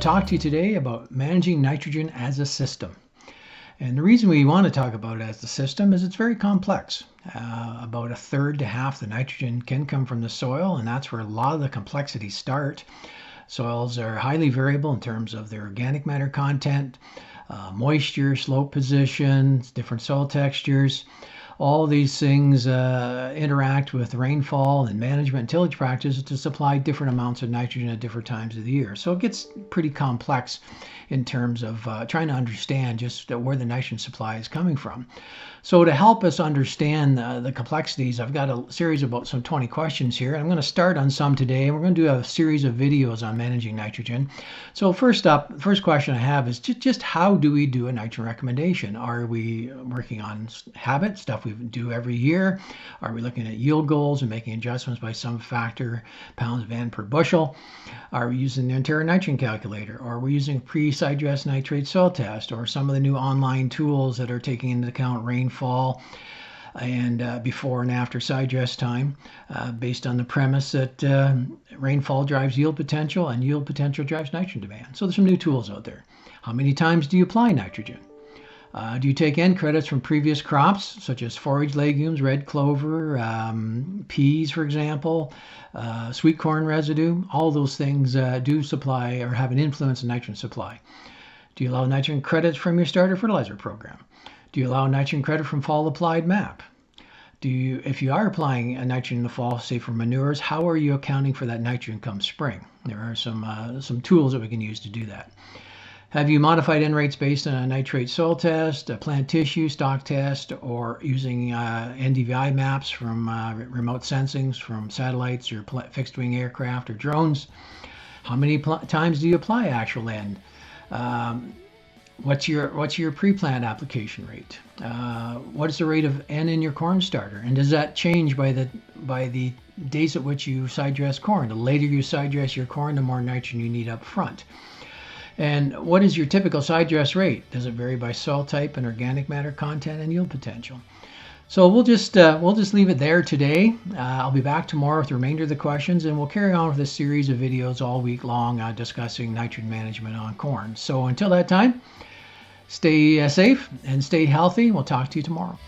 talk to you today about managing nitrogen as a system. And the reason we want to talk about it as the system is it's very complex. About a third to half the nitrogen can come from the soil, and that's where a lot of the complexities start. Soils are highly variable in terms of their organic matter content, moisture, slope positions, different soil textures. All these things interact with rainfall and management and tillage practices to supply different amounts of nitrogen at different times of the year. So it gets pretty complex in terms of trying to understand just where the nitrogen supply is coming from. So to help us understand the complexities, I've got a series of about some 20 questions here. I'm going to start on some today, and we're going to do a series of videos on managing nitrogen. So first question I have is just how do we do a nitrogen recommendation? Are we working on habit, stuff we do every year? Are we looking at yield goals and making adjustments by some factor, pounds of N per bushel? Are we using the entire nitrogen calculator? Or are we using pre-side dress nitrate soil test, or some of the new online tools that are taking into account rainfall and before and after side dress time, based on the premise that rainfall drives yield potential and yield potential drives nitrogen demand? So there's some new tools out there. How many times do you apply nitrogen? Do you take N credits from previous crops, such as forage legumes, red clover, peas, for example, sweet corn residue? All those things do supply or have an influence on nitrogen supply. Do you allow nitrogen credits from your starter fertilizer program? Do you allow nitrogen credit from fall applied MAP? If you are applying a nitrogen in the fall, say for manures, how are you accounting for that nitrogen come spring? There are some tools that we can use to do that. Have you modified N rates based on a nitrate soil test, a plant tissue stock test, or using NDVI maps from remote sensings from satellites or fixed wing aircraft or drones? How many times do you apply actual N? What's your pre-plant application rate? What is the rate of N in your corn starter? And does that change by the days at which you side dress corn? The later you side dress your corn, the more nitrogen you need up front. And what is your typical side dress rate? Does it vary by soil type and organic matter content and yield potential? So we'll just leave it there today. I'll be back tomorrow with the remainder of the questions, and we'll carry on with this series of videos all week long discussing nitrogen management on corn. So until that time, stay safe and stay healthy. We'll talk to you tomorrow.